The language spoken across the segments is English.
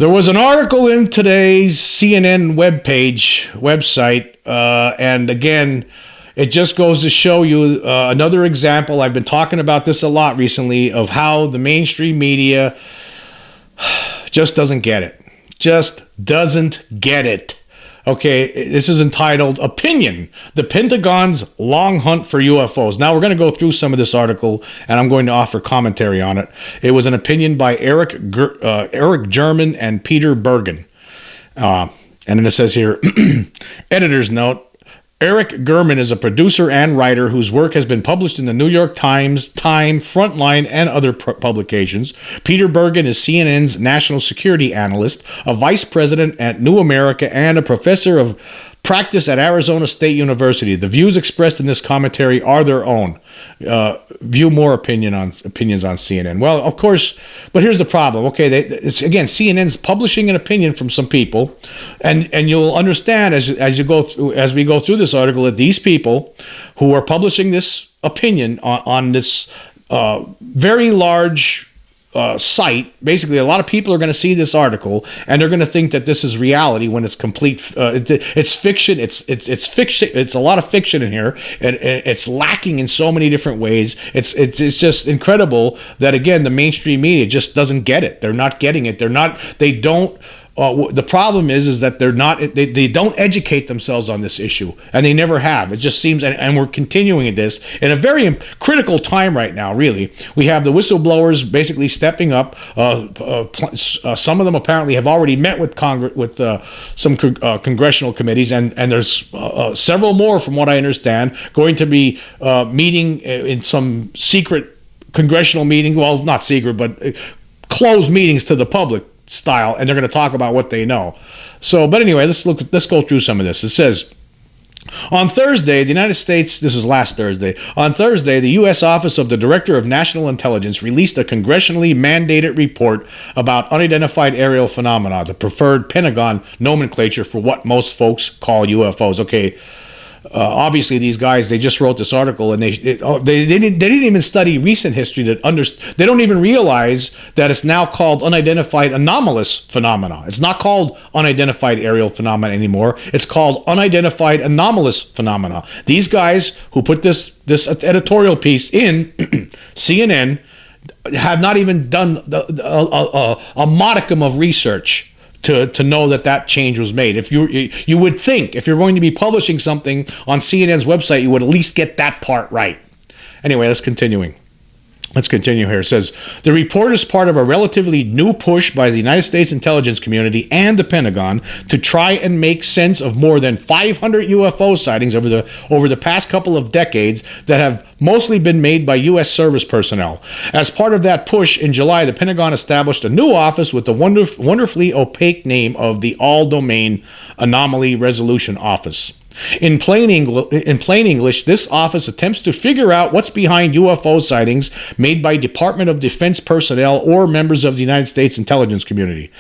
There was an article in today's CNN website, and again, it just goes to show you another example. I've been talking about this a lot recently of how the mainstream media just doesn't get it. Just doesn't get it. Okay, this is entitled Opinion, the Pentagon's Long Hunt for UFOs. Now, we're going to go through some of this article, and I'm going to offer commentary on it. It was an opinion by Eric German and Peter Bergen. And then it says here, editor's note, Eric German is a producer and writer whose work has been published in the New York Times, Time, Frontline, and other publications. Peter Bergen is CNN's national security analyst, a vice president at New America, and a professor of practice at Arizona State University. The views expressed in this commentary are their own. View more opinions on CNN. Well, of course, but here's the problem. Okay, it's again, CNN's publishing an opinion from some people, and you'll understand as we go through this article that these people who are publishing this opinion on this very large site, basically a lot of people are going to see this article and they're going to think that this is reality when it's complete. It's fiction. It's fiction. It's a lot of fiction in here, and it's lacking in so many different ways. It's just incredible that again the mainstream media just doesn't get it. They're not getting it. They don't. The problem is that they don't educate themselves on this issue, and they never have. It just seems, and we're continuing this in a very critical time right now, really. We have the whistleblowers basically stepping up. Some of them apparently have already met with some congressional committees, and there's several more, from what I understand, going to be meeting in some secret congressional meeting. Well, not secret, but closed meetings to the public style, and they're going to talk about what they know. So, but anyway, let's go through some of this. It says, on Thursday, the United States, this is last Thursday, on Thursday, the U.S. Office of the Director of National Intelligence released a congressionally mandated report about unidentified aerial phenomena, the preferred Pentagon nomenclature for what most folks call UFOs. Okay. Obviously, these guys, they just wrote this article, and they didn't even study recent history. They don't even realize that it's now called unidentified anomalous phenomena. It's not called unidentified aerial phenomena anymore. It's called unidentified anomalous phenomena. These guys who put this editorial piece in CNN have not even done a modicum of research to know that change was made. If you would think, if you're going to be publishing something on CNN's website, you would at least get that part right. Anyway, let's continue here. It says, the report is part of a relatively new push by the United States intelligence community and the Pentagon to try and make sense of more than 500 UFO sightings over the past couple of decades that have mostly been made by U.S. service personnel. As part of that push, in July, the Pentagon established a new office with the wonderfully opaque name of the All-Domain Anomaly Resolution Office. In plain English, this office attempts to figure out what's behind UFO sightings made by Department of Defense personnel or members of the United States intelligence community.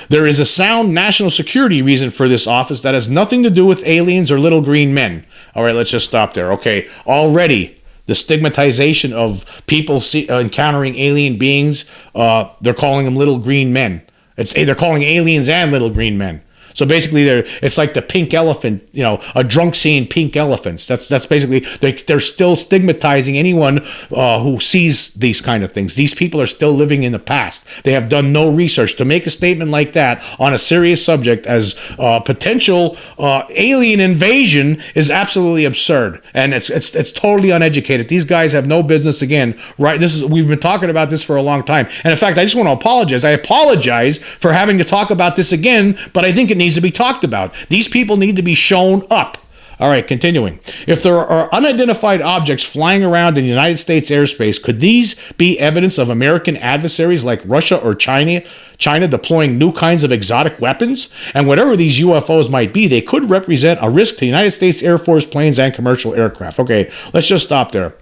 There is a sound national security reason for this office that has nothing to do with aliens or little green men. All right, let's just stop there. Okay, already the stigmatization of people encountering alien beings, they're calling them little green men. They're calling aliens and little green men. So basically, it's like the pink elephant, a drunk seeing pink elephants. That's basically, they're still stigmatizing anyone who sees these kind of things. These people are still living in the past. They have done no research. To make a statement like that on a serious subject as potential alien invasion is absolutely absurd, and it's totally uneducated. These guys have no business. Again, right? We've been talking about this for a long time, and in fact, I just want to apologize. I apologize for having to talk about this again, but I think it needs to be talked about. These people need to be shown up. All right, continuing. If there are unidentified objects flying around in United States airspace, could these be evidence of American adversaries like Russia or China deploying new kinds of exotic weapons? And whatever these UFOs might be, they could represent a risk to United States Air Force planes and commercial aircraft. Okay, let's just stop there.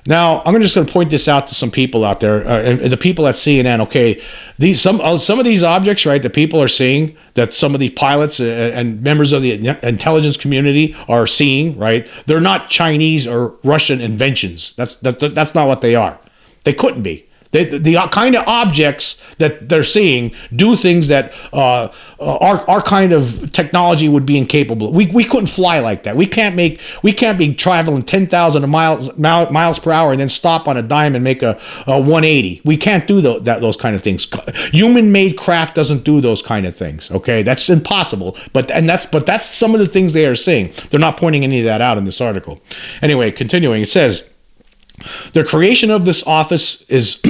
Now, I'm just going to point this out to some people out there, and the people at CNN. Okay, some of these objects, right, that people are seeing, that some of the pilots and members of the intelligence community are seeing, right, they're not Chinese or Russian inventions. That's not what they are. They couldn't be. The kind of objects that they're seeing do things that our kind of technology would be incapable of. We couldn't fly like that. We can't be traveling 10,000 miles per hour and then stop on a dime and make a 180. We can't do those kind of things. Human-made craft doesn't do those kind of things. Okay, that's impossible. But that's some of the things they are seeing. They're not pointing any of that out in this article. Anyway, continuing, it says, the creation of this office is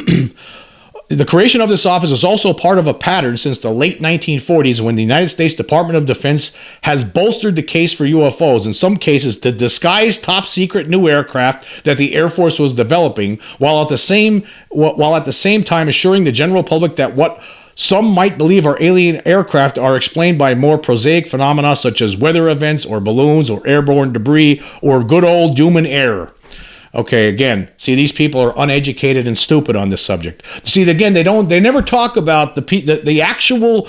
also part of a pattern since the late 1940s, when the United States Department of Defense has bolstered the case for UFOs, in some cases to disguise top secret new aircraft that the Air Force was developing, while at the same time assuring the general public that what some might believe are alien aircraft are explained by more prosaic phenomena such as weather events or balloons or airborne debris or good old human error. Okay, again, see, these people are uneducated and stupid on this subject. See, again, they never talk about the actual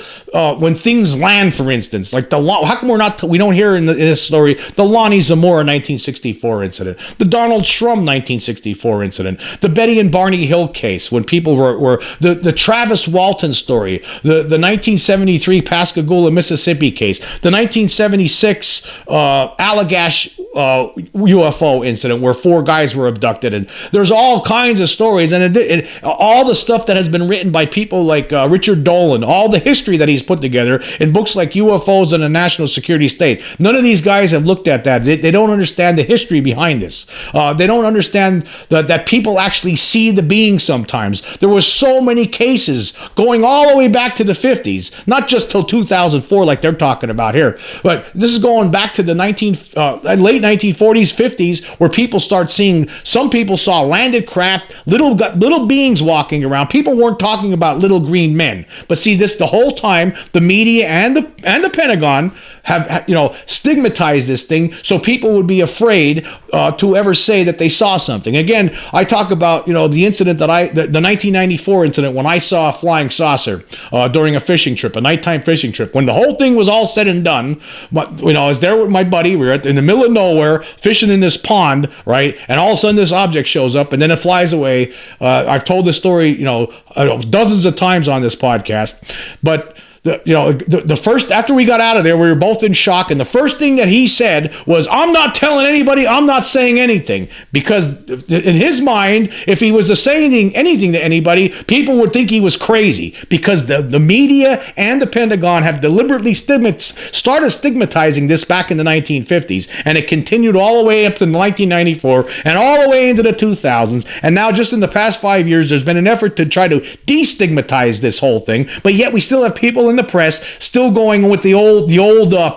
when things land, for instance, like how come we don't hear in this story the Lonnie Zamora 1964 incident, the Donald Trump 1964 incident, the Betty and Barney Hill case when people were the Travis Walton story, the 1973 Pascagoula, Mississippi case, the 1976 Allagash UFO incident where 4 guys were abducted, and there's all kinds of stories, and all the stuff that has been written by people like Richard Dolan, all the history that he's put together in books like UFOs and the National Security State. None of these guys have looked at that. They don't understand the history behind this. They don't understand that people actually see the being sometimes. There were so many cases going all the way back to the 50s, not just till 2004 like they're talking about here, but this is going back to the late 1940s, 50s, where people start seeing, some people saw landed craft, little beings walking around. People weren't talking about little green men. But see, this the whole time, the media and the Pentagon have stigmatized this thing, so people would be afraid to ever say that they saw something. Again, I talk about the incident the 1994 incident when I saw a flying saucer during a fishing trip, a nighttime fishing trip. When the whole thing was all said and done, I was there with my buddy. We were in the middle of nowhere fishing in this pond, right? And all of a sudden this object shows up and then it flies away. I've told this story, dozens of times on this podcast, but the first, after we got out of there, we were both in shock, and the first thing that he said was, "I'm not telling anybody, I'm not saying anything," because in his mind, if he was saying anything to anybody, people would think he was crazy, because the media and the Pentagon have deliberately started stigmatizing this back in the 1950s, and it continued all the way up to 1994 and all the way into the 2000s, and now just in the past 5 years, there's been an effort to try to destigmatize this whole thing, but yet we still have people in the press still going with the old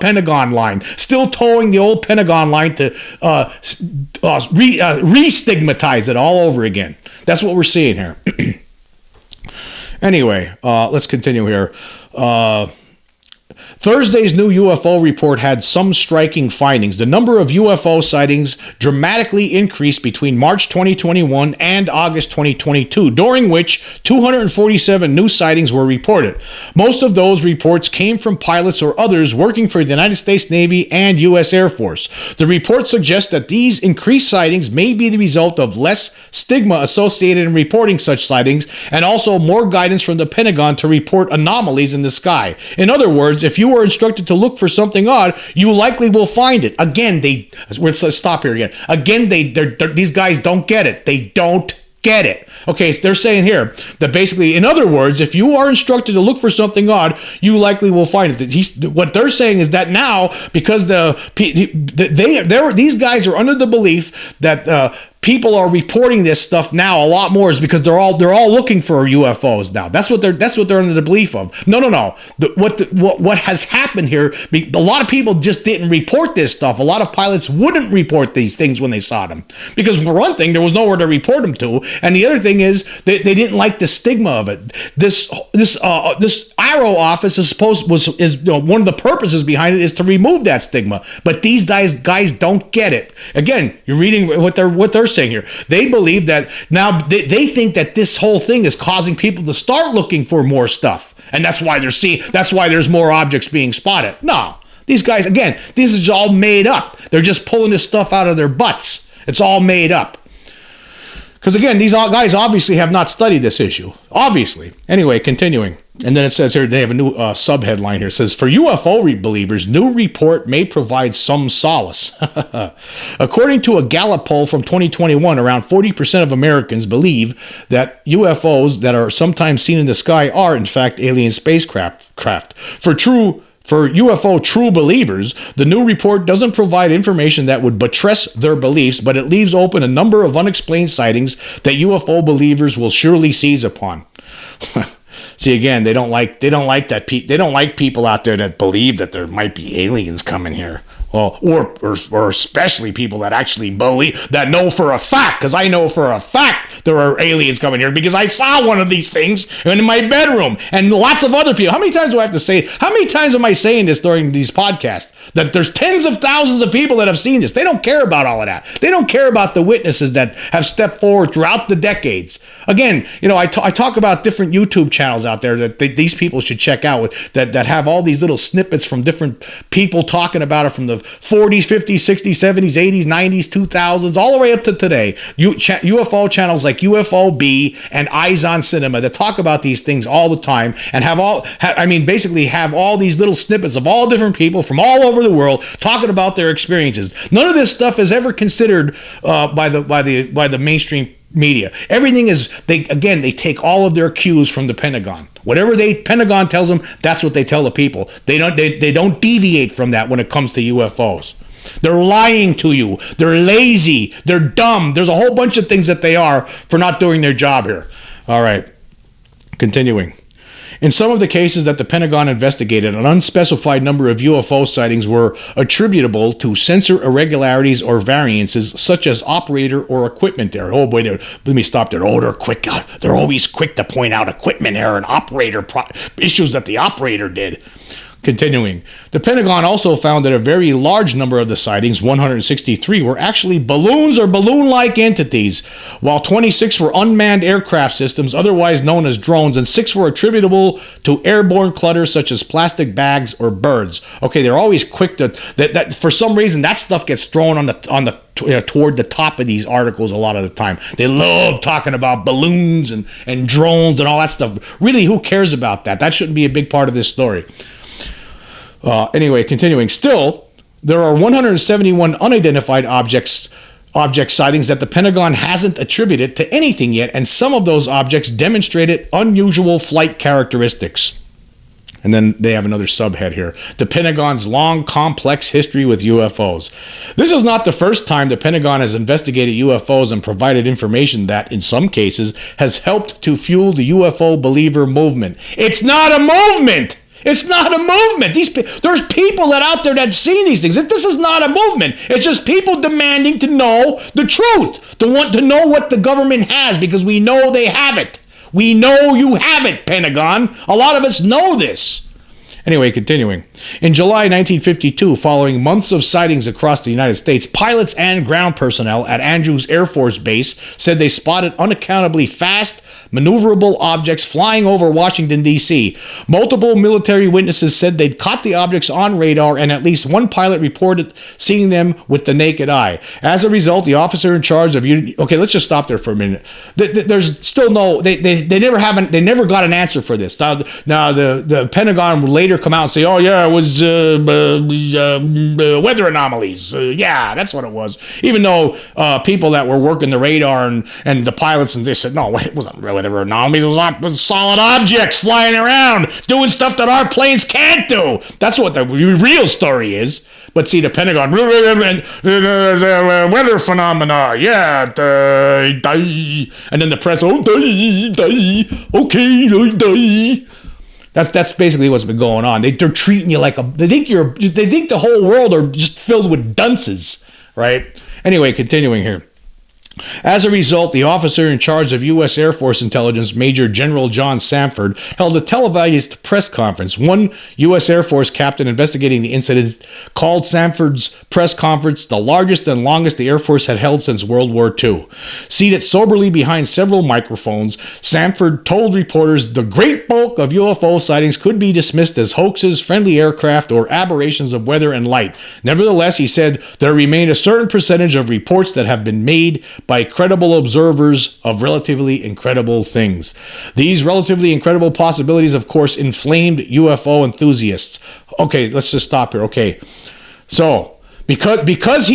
Pentagon line, still towing the old Pentagon line to re-stigmatize it all over again. That's what we're seeing here. Anyway, let's continue here. Thursday's new UFO report had some striking findings. The number of UFO sightings dramatically increased between March 2021 and August 2022, during which 247 new sightings were reported. Most of those reports came from pilots or others working for the United States Navy and U.S. Air Force. The report suggests that these increased sightings may be the result of less stigma associated in reporting such sightings, and also more guidance from the Pentagon to report anomalies in the sky. In other words, if you were instructed to look for something odd, you likely will find it. Again, let's stop here again. Again, these guys don't get it. They don't get it. Okay, so they're saying here that basically, in other words, if you are instructed to look for something odd, you likely will find it. What they're saying is that now, because these guys are under the belief that people are reporting this stuff now a lot more, is because they're all looking for UFOs now. That's what they're under the belief of. No. What has happened here? A lot of people just didn't report this stuff. A lot of pilots wouldn't report these things when they saw them, because for one thing, there was nowhere to report them to, and the other thing is they didn't like the stigma of it. This Arrow office is one of the purposes behind it is to remove that stigma, but these guys don't get it. Again, you're reading what they're saying here. They believe that now they think that this whole thing is causing people to start looking for more stuff, and that's why there's more objects being spotted. No, these guys, again, this is all made up. They're just pulling this stuff out of their butts. It's all made up. again, these guys obviously have not studied this issue. Obviously. Anyway, continuing. And then it says here, they have a new sub-headline here. It says, for UFO believers, new report may provide some solace. According to a Gallup poll from 2021, around 40% of Americans believe that UFOs that are sometimes seen in the sky are, in fact, alien spacecraft. For UFO true believers, the new report doesn't provide information that would buttress their beliefs, but it leaves open a number of unexplained sightings that UFO believers will surely seize upon. See, again, they don't like that. They don't like people out there that believe that there might be aliens coming here. Well, or especially people that actually believe, that know for a fact, because I know for a fact there are aliens coming here because I saw one of these things in my bedroom, and lots of other people. How many times do I have to say? How many times am I saying this during these podcasts? That there's tens of thousands of people that have seen this. They don't care about all of that. They don't care about the witnesses that have stepped forward throughout the decades. Again, I talk about different YouTube channels out there that these people should check out that have all these little snippets from different people talking about it from the 40s, 50s, 60s, 70s, 80s, 90s, 2000s, all the way up to today. UFO channels like UFOB and Eyes on Cinema that talk about these things all the time and basically have all these little snippets of all different people from all over the world talking about their experiences. None of this stuff is ever considered by the mainstream media. Everything is, they take all of their cues from the Pentagon. Whatever Pentagon tells them, that's what they tell the people. They don't deviate from that when it comes to UFOs. They're lying to you. They're lazy. They're dumb. There's a whole bunch of things that they are for not doing their job here. All right. Continuing. In some of the cases that the Pentagon investigated, an unspecified number of UFO sightings were attributable to sensor irregularities or variances, such as operator or equipment error. Oh boy, let me stop there. Oh, they're quick. They're always quick to point out equipment error and operator issues that the operator did. Continuing, the Pentagon also found that a very large number of the sightings, 163, were actually balloons or balloon-like entities, while 26 were unmanned aircraft systems, otherwise known as drones, and 6 were attributable to airborne clutter such as plastic bags or birds. Okay, they're always quick to that. For some reason, that stuff gets thrown toward the top of these articles a lot of the time. They love talking about balloons and drones and all that stuff. Really, who cares about that? That shouldn't be a big part of this story. Anyway, continuing. Still, there are 171 unidentified object sightings that the Pentagon hasn't attributed to anything yet, and some of those objects demonstrated unusual flight characteristics. And then they have another subhead here. The Pentagon's long, complex history with UFOs. This is not the first time the Pentagon has investigated UFOs and provided information that, in some cases, has helped to fuel the UFO believer movement. It's not a movement! It's not a movement. There's people out there that have seen these things. This is not a movement. It's just people demanding to know the truth, to want to know what the government has, because we know they have it. We know you have it, Pentagon. A lot of us know this. Anyway, continuing. In July 1952, following months of sightings across the United States, pilots and ground personnel at Andrews Air Force Base said they spotted unaccountably fast, maneuverable objects flying over Washington, D.C. Multiple military witnesses said they'd caught the objects on radar, and at least one pilot reported seeing them with the naked eye. As a result, the officer in charge of... Okay, let's just stop there for a minute. There's still no... They never got an answer for this. Now the Pentagon will later come out and say, oh yeah, it was weather anomalies. Yeah, that's what it was. Even though people that were working the radar and the pilots, and they said, no, it wasn't weather anomalies. It was solid objects flying around, doing stuff that our planes can't do. That's what the real story is. But see, the Pentagon, weather phenomena, yeah, and then the press, okay. That's basically what's been going on. They're treating you like they think the whole world are just filled with dunces, right? Anyway, continuing here. As a result, the officer in charge of U.S. Air Force Intelligence, Major General John Samford, held a televised press conference. One U.S. Air Force captain investigating the incident called Samford's press conference the largest and longest the Air Force had held since World War II. Seated soberly behind several microphones, Samford told reporters the great bulk of UFO sightings could be dismissed as hoaxes, friendly aircraft, or aberrations of weather and light. Nevertheless, he said there remained a certain percentage of reports that have been made by credible observers of relatively incredible things. These relatively incredible possibilities, of course, inflamed UFO enthusiasts. Okay, let's just stop here. Okay, so because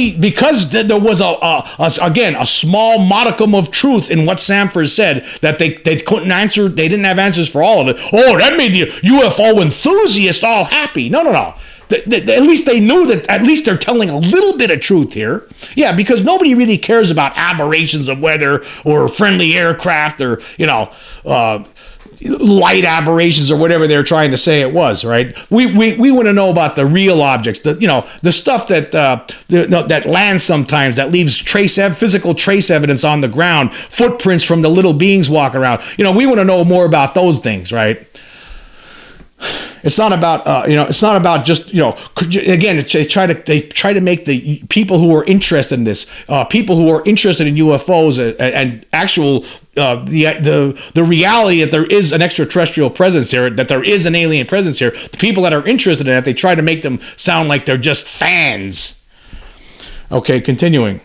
there was a small modicum of truth in what Samford said, that they couldn't answer, they didn't have answers for all of it. Oh, that made the UFO enthusiasts all happy. No. At least they knew that, at least they're telling a little bit of truth here. Yeah, because nobody really cares about aberrations of weather or friendly aircraft or, light aberrations or whatever they're trying to say it was, right? We want to know about the real objects, the stuff that lands sometimes, that leaves physical trace evidence on the ground, footprints from the little beings walking around. We want to know more about those things, right? It's not about it's not about just again, they try to make the people who are interested in this, people who are interested in UFOs and actual the reality that there is an extraterrestrial presence here, that there is an alien presence here. The people that are interested in it, they try to make them sound like they're just fans. Okay, continuing.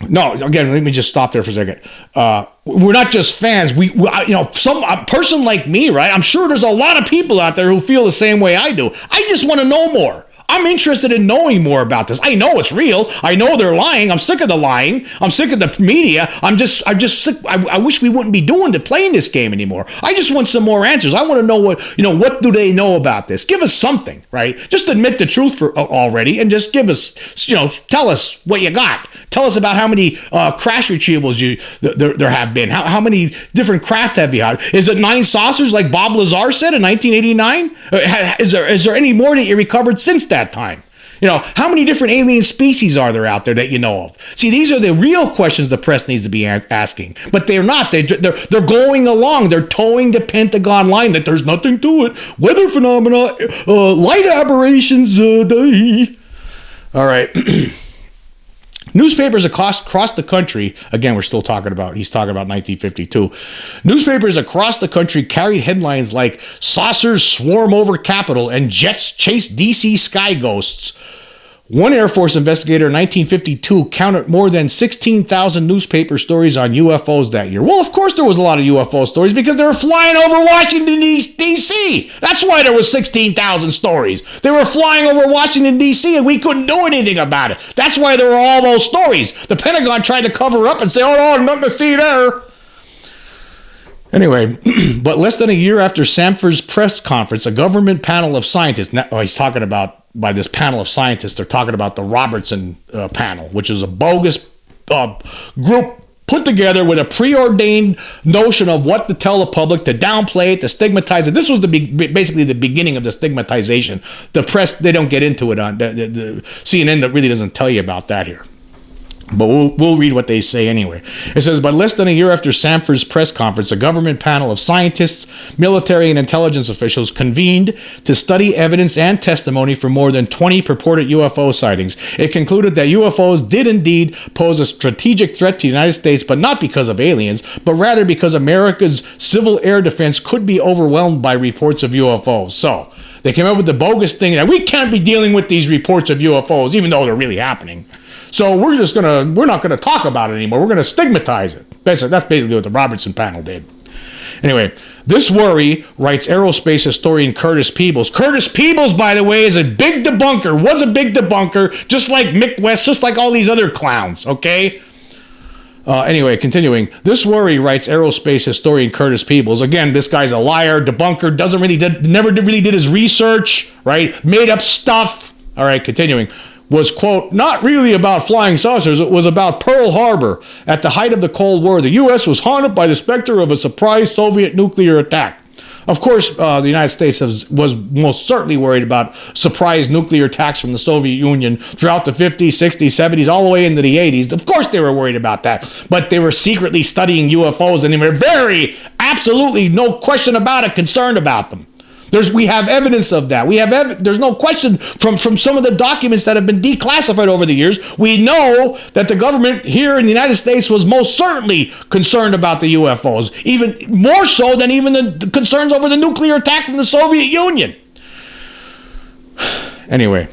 No, again, let me just stop there for a second. We're not just fans. A person like me, right? I'm sure there's a lot of people out there who feel the same way I do. I just want to know more. I'm interested in knowing more about this. I know it's real. I know they're lying. I'm sick of the lying. I'm sick of the media. I'm just sick. I wish we wouldn't be playing this game anymore. I just want some more answers. I want to know what do they know about this? Give us something, right? Just admit the truth already and just give us, tell us what you got. Tell us about how many crash retrievals there have been. How many different craft have you had? Is it 9 saucers like Bob Lazar said in 1989? Is there any more that you recovered since that time? How many different alien species are there out there that you know of? See, these are the real questions the press needs to be asking, but they're not. They're going along. They're towing the Pentagon line that there's nothing to it. Weather phenomena, light aberrations. All right. Newspapers across the country, again, he's talking about 1952. Newspapers across the country carried headlines like "Saucers Swarm Over Capitol" and "Jets Chase DC Sky Ghosts." One Air Force investigator in 1952 counted more than 16,000 newspaper stories on UFOs that year. Well, of course there was a lot of UFO stories because they were flying over Washington, D.C. That's why there was 16,000 stories. They were flying over Washington, D.C., and we couldn't do anything about it. That's why there were all those stories. The Pentagon tried to cover up and say, oh, no, nothing to see there. Anyway, but less than a year after Samford's press conference, a government panel of scientists, he's talking about, by this panel of scientists, they're talking about the Robertson panel, which is a bogus group put together with a preordained notion of what to tell the public, to downplay it, to stigmatize it. This was basically the beginning of the stigmatization. The press, they don't get into it on the CNN, that really doesn't tell you about that here. But we'll read what they say anyway. It says, but less than a year after Samford's press conference, a government panel of scientists, military, and intelligence officials convened to study evidence and testimony for more than 20 purported UFO sightings. It concluded that UFOs did indeed pose a strategic threat to the United States, but not because of aliens, but rather because America's civil air defense could be overwhelmed by reports of UFOs. So they came up with the bogus thing that we can't be dealing with these reports of UFOs, even though they're really happening. So we're not gonna talk about it anymore. We're gonna stigmatize it. That's basically what the Robertson panel did. Anyway, this worry, writes aerospace historian Curtis Peebles. Curtis Peebles, by the way, was a big debunker, just like Mick West, just like all these other clowns, okay? Anyway, continuing. This worry, writes aerospace historian Curtis Peebles. Again, this guy's a liar, debunker, never really did his research, right? Made up stuff. All right, continuing. Was, quote, not really about flying saucers. It was about Pearl Harbor. At the height of the Cold War, the U.S. was haunted by the specter of a surprise Soviet nuclear attack. Of course, the United States was most certainly worried about surprise nuclear attacks from the Soviet Union throughout the 50s, 60s, 70s, all the way into the 80s. Of course they were worried about that. But they were secretly studying UFOs, and they were absolutely, no question about it, concerned about them. We have evidence of that. There's no question from some of the documents that have been declassified over the years. We know that the government here in the United States was most certainly concerned about the UFOs, even more so than even the concerns over the nuclear attack from the Soviet Union. Anyway,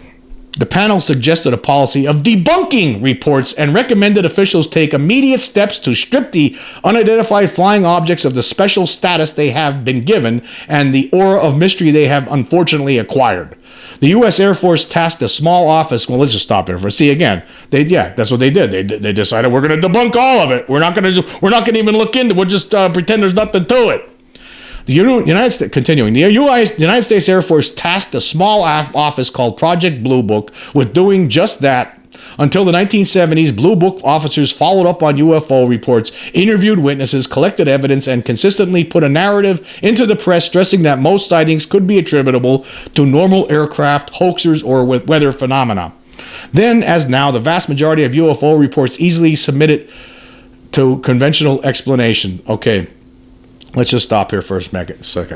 The panel suggested a policy of debunking reports and recommended officials take immediate steps to strip the unidentified flying objects of the special status they have been given and the aura of mystery they have unfortunately acquired. The U.S. Air Force tasked a small office. Well, let's just stop here for. See again. That's what they did. They decided we're going to debunk all of it. We're not going to even look into it. We'll just pretend there's nothing to it. The United States Air Force tasked a small office called Project Blue Book with doing just that. Until the 1970s, Blue Book officers followed up on UFO reports, interviewed witnesses, collected evidence, and consistently put a narrative into the press stressing that most sightings could be attributable to normal aircraft, hoaxers, or weather phenomena. Then, as now, the vast majority of UFO reports easily submitted to conventional explanation. Okay. Let's just stop here for a second. So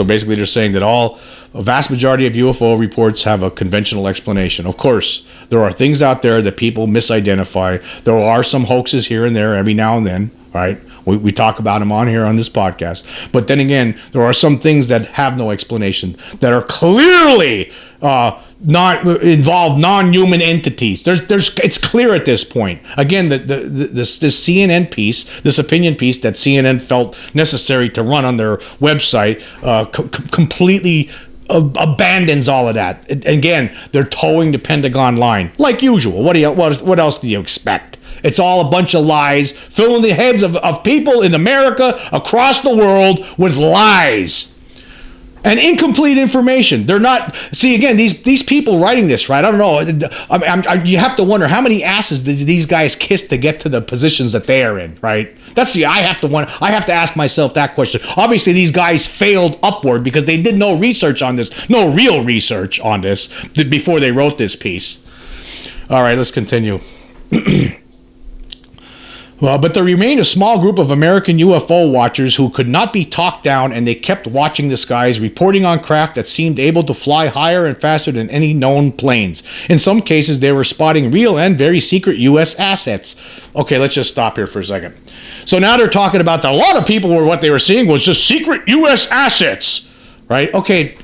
basically they're saying that a vast majority of UFO reports have a conventional explanation. Of course, there are things out there that people misidentify. There are some hoaxes here and there every now and then, right? We talk about them on here on this podcast. But then again, there are some things that have no explanation, that are clearly not involve non-human entities. It's clear at this point. Again, this CNN piece, this opinion piece that CNN felt necessary to run on their website, completely abandons all of that. Again, they're towing the Pentagon line like usual. What else do you expect? It's all a bunch of lies, filling the heads of people in America, across the world, with lies and incomplete information. They're not. See, again, these people writing this, right? I don't know. You have to wonder how many asses did these guys kiss to get to the positions that they are in, right? I have to ask myself that question. Obviously, these guys failed upward because they did no research on this, no real research on this before they wrote this piece. All right, let's continue. Well, but there remained a small group of American UFO watchers who could not be talked down, and they kept watching the skies, reporting on craft that seemed able to fly higher and faster than any known planes. In some cases, they were spotting real and very secret U.S. assets. Okay, let's just stop here for a second. So now they're talking about that a lot of people what they were seeing was just secret U.S. assets, right? Okay.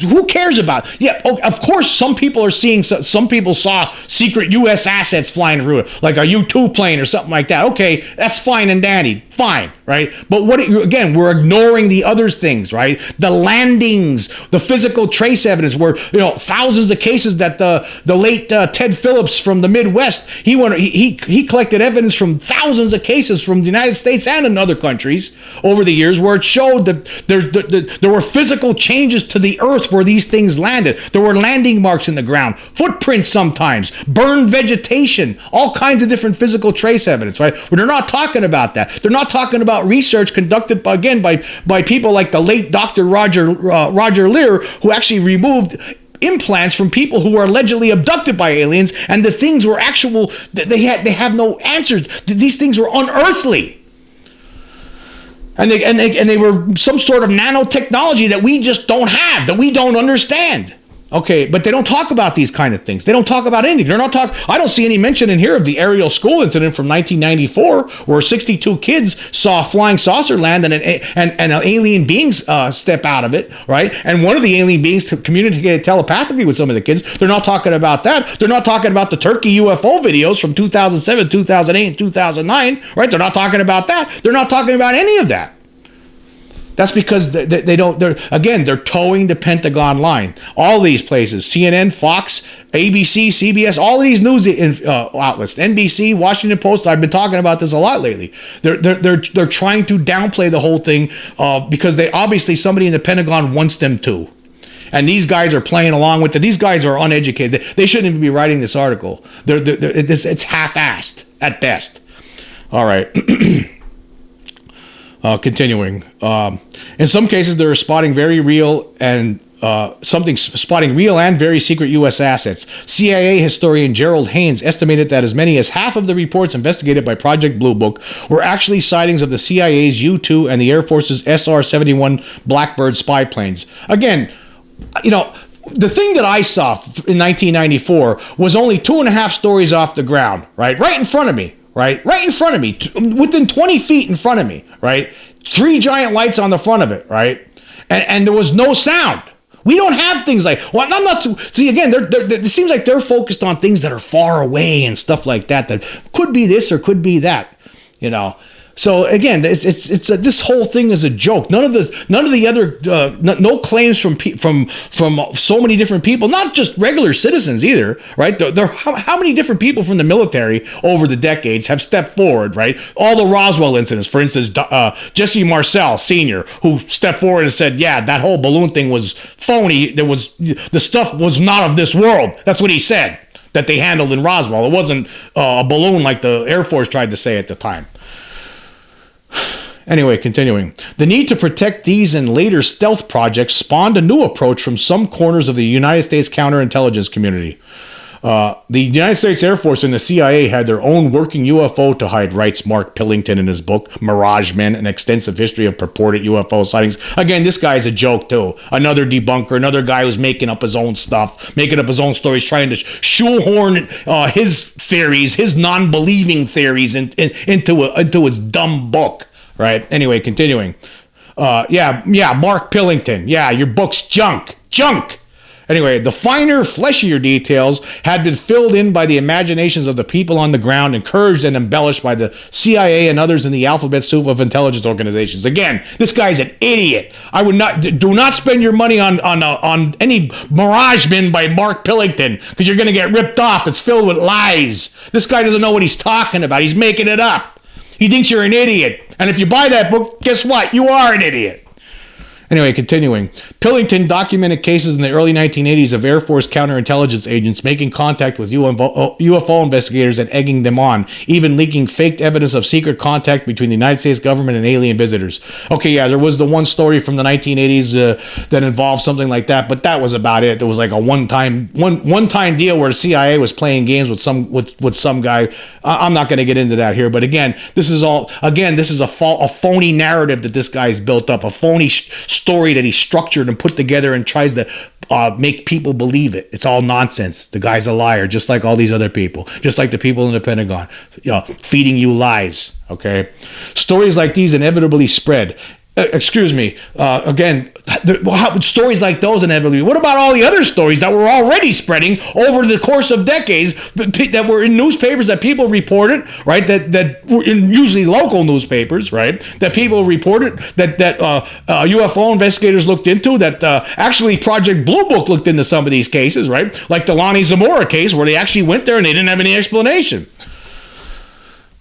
Who cares about it? Yeah, of course some people are seeing, some people saw secret U.S. assets flying through it, like a U-2 plane or something like that. Okay, that's fine and dandy. Fine, right? But again, we're ignoring the other things, right? The landings, the physical trace evidence, where, thousands of cases that the late Ted Phillips from the Midwest, he collected evidence from thousands of cases from the United States and in other countries over the years where it showed that there were physical changes to the earth where these things landed. There were landing marks in the ground, footprints sometimes, burned vegetation, all kinds of different physical trace evidence, right? But they're not talking about that. They're not talking about research conducted by people like the late Dr. Roger Lear, who actually removed implants from people who were allegedly abducted by aliens, and the things were actual. They have no answers. These things were unearthly. And they were some sort of nanotechnology that we just don't have, that we don't understand. Okay, but they don't talk about these kind of things. They don't talk about anything. I don't see any mention in here of the Ariel school incident from 1994, where 62 kids saw a flying saucer land and an alien beings step out of it, right? And one of the alien beings communicated telepathically with some of the kids. They're not talking about that. They're not talking about the Turkey UFO videos from 2007, 2008, and 2009, right? They're not talking about that. They're not talking about any of that. That's because they don't. They're towing the Pentagon line. All these places: CNN, Fox, ABC, CBS, all of these news outlets, NBC, Washington Post. I've been talking about this a lot lately. They're trying to downplay the whole thing because somebody in the Pentagon wants them to, and these guys are playing along with it. These guys are uneducated. They shouldn't even be writing this article. It's half-assed at best. All right. Continuing. In some cases, they're spotting very real and very secret U.S. assets. CIA historian Gerald Haynes estimated that as many as half of the reports investigated by Project Blue Book were actually sightings of the CIA's U-2 and the Air Force's SR-71 Blackbird spy planes. Again, the thing that I saw in 1994 was only 2.5 stories off the ground, right in front of me. Right in front of me, within 20 feet in front of me, right? 3 giant lights on the front of it, right? And there was no sound. We don't have things like, well, I'm not too, see, again, it seems like they're focused on things that are far away and stuff like that could be this or could be that, you know. So again, this whole thing is a joke. None of the other no claims from so many different people, not just regular citizens either, right? How many different people from the military over the decades have stepped forward, right? All the Roswell incidents, for instance, Jesse Marcel Sr., who stepped forward and said, yeah, that whole balloon thing was phony. The stuff was not of this world. That's what he said that they handled in Roswell. It wasn't a balloon like the Air Force tried to say at the time. Anyway, continuing. The need to protect these and later stealth projects spawned a new approach from some corners of the United States counterintelligence community. The United States Air Force and the CIA had their own working UFO to hide, writes Mark Pillington in his book, Mirage Men, An Extensive History of Purported UFO Sightings. Again, this guy's a joke, too. Another debunker, another guy who's making up his own stuff, making up his own stories, trying to shoehorn his theories, his non-believing theories into his dumb book. Right. Anyway, continuing. Mark Pillington. Yeah, your book's junk. Anyway, the finer, fleshier details had been filled in by the imaginations of the people on the ground, encouraged and embellished by the CIA and others in the alphabet soup of intelligence organizations. Again, this guy's an idiot. Do not spend your money on any Mirage Men by Mark Pillington, because you're going to get ripped off. It's filled with lies. This guy doesn't know what he's talking about. He's making it up. He thinks you're an idiot. And if you buy that book, guess what? You are an idiot. Anyway, continuing. Pillington documented cases in the early 1980s of Air Force counterintelligence agents making contact with UFO investigators and egging them on, even leaking faked evidence of secret contact between the United States government and alien visitors. Okay, yeah, there was the one story from the 1980s that involved something like that, but that was about it. There was like a one-time deal where the CIA was playing games with some guy. I'm not going to get into that here, but again, this is a phony narrative that this guy's built up, a phony story that he structured and put together and tries to make people believe it. It's all nonsense. The guy's a liar, just like all these other people, just like the people in the Pentagon, feeding you lies. Okay, stories like these inevitably spread. Stories like those inevitably. What about all the other stories that were already spreading over the course of decades that were in newspapers that people reported, right? That were in usually local newspapers, right? That people reported that UFO investigators looked into. That actually Project Blue Book looked into some of these cases, right? Like the Lonnie Zamora case, where they actually went there and they didn't have any explanation.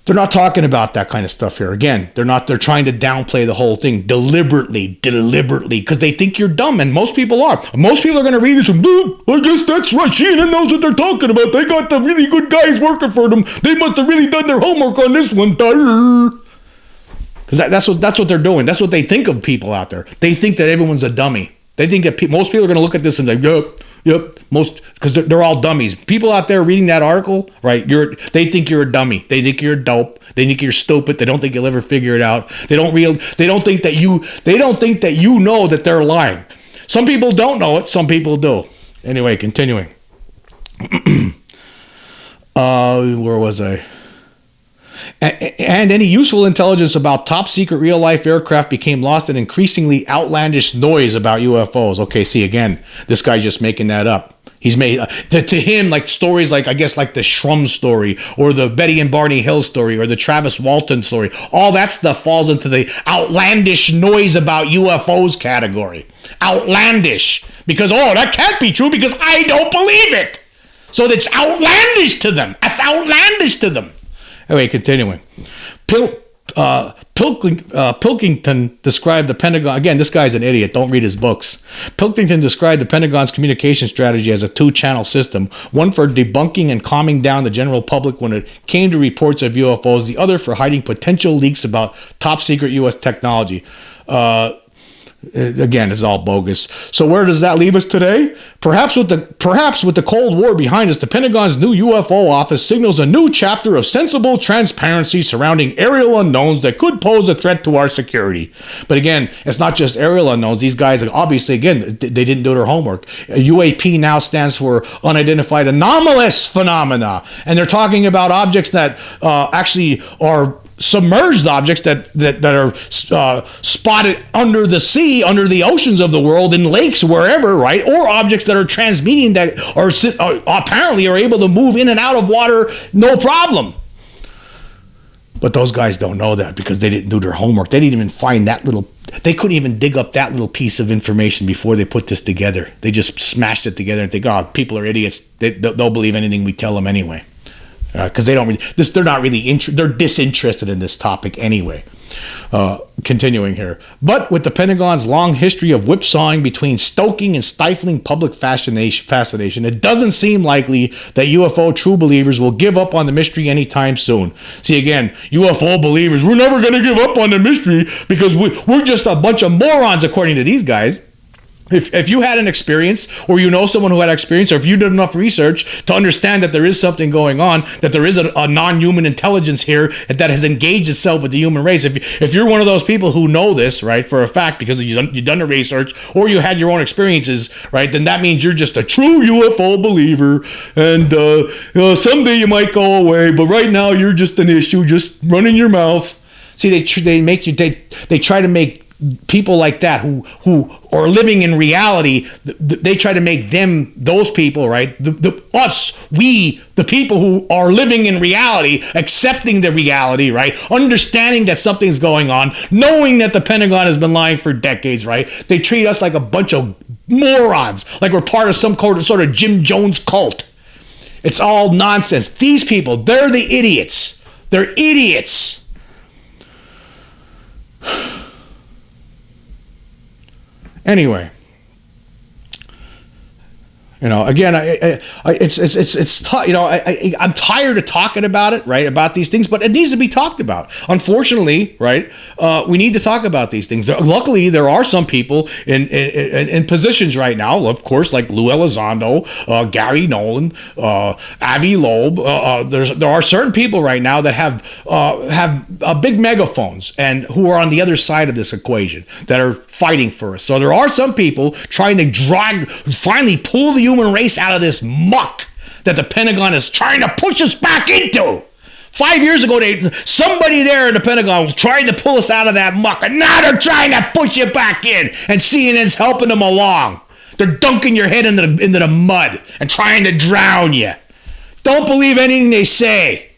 They're not talking about that kind of stuff here. Again, they're trying to downplay the whole thing deliberately, because they think you're dumb, and most people are. Most people are going to read this and, I guess that's right. CNN knows what they're talking about. They got the really good guys working for them. They must have really done their homework on this one. Because that's what they're doing. That's what they think of people out there. They think that everyone's a dummy. They think that most people are going to look at this and say, Yep, because they're all dummies. People out there reading that article, right? They think you're a dummy. They think you're a dope. They think you're stupid. They don't think you'll ever figure it out. They don't think that you know that they're lying. Some people don't know it. Some people do. Anyway, continuing. Where was I? And any useful intelligence about top secret real life aircraft became lost in increasingly outlandish noise about UFOs. Okay, see, again, this guy's just making that up. He's made to him like stories like, I guess, like the Shrum story or the Betty and Barney Hill story or the Travis Walton story. All that stuff falls into the outlandish noise about UFOs category. Outlandish. Because, that can't be true because I don't believe it. So that's outlandish to them. That's outlandish to them. Anyway, continuing. Pilkington described the Pentagon. Again, this guy's an idiot. Don't read his books. Pilkington described the Pentagon's communication strategy as a two-channel system, one for debunking and calming down the general public when it came to reports of UFOs, the other for hiding potential leaks about top-secret U.S. technology. Again, it's all bogus. So where does that leave us today? Perhaps with the Cold War behind us, the Pentagon's new UFO office signals a new chapter of sensible transparency surrounding aerial unknowns that could pose a threat to our security. But again, it's not just aerial unknowns. These guys, obviously, again, they didn't do their homework. UAP now stands for unidentified anomalous phenomena, and they're talking about objects that actually are submerged objects that are spotted under the sea, under the oceans of the world, in lakes, wherever, right? Or objects that are transmitting that are apparently are able to move in and out of water, no problem. But those guys don't know that because they didn't do their homework. They didn't even find that little. They couldn't even dig up that little piece of information before they put this together. They just smashed it together and think, oh, people are idiots. They'll believe anything we tell them anyway. Because they don't really, they're not really they're disinterested in this topic anyway. Continuing here, but with the Pentagon's long history of whipsawing between stoking and stifling public fascination, it doesn't seem likely that UFO true believers will give up on the mystery anytime soon. See, again, UFO believers, we're never going to give up on the mystery because we're just a bunch of morons, according to these guys. If you had an experience, or you know someone who had experience, or if you did enough research to understand that there is something going on, that there is a non-human intelligence here that has engaged itself with the human race, if you're one of those people who know this, right, for a fact, because you've done the research, or you had your own experiences, right, then that means you're just a true UFO believer, and someday you might go away, but right now you're just an issue, just running your mouth. See, they try to make people like that who are living in reality, they try to make them, those people, right, the people who are living in reality, accepting the reality, right, understanding that something's going on, knowing that the Pentagon has been lying for decades, right, they treat us like a bunch of morons, like we're part of some sort of Jim Jones cult. It's all nonsense. These people, they're the idiots. They're idiots. Anyway, again, it's tough. I'm tired of talking about it, right? About these things, but it needs to be talked about. Unfortunately, right? We need to talk about these things. Luckily, there are some people in positions right now, of course, like Lou Elizondo, Gary Nolan, Avi Loeb. There are certain people right now that have big megaphones and who are on the other side of this equation that are fighting for us. So there are some people trying to finally pull the human race out of this muck that the Pentagon is trying to push us back into. 5 years ago, somebody there in the Pentagon was trying to pull us out of that muck, and now they're trying to push you back in, and CNN's helping them along. They're dunking your head into the mud and trying to drown you. Don't believe anything they say.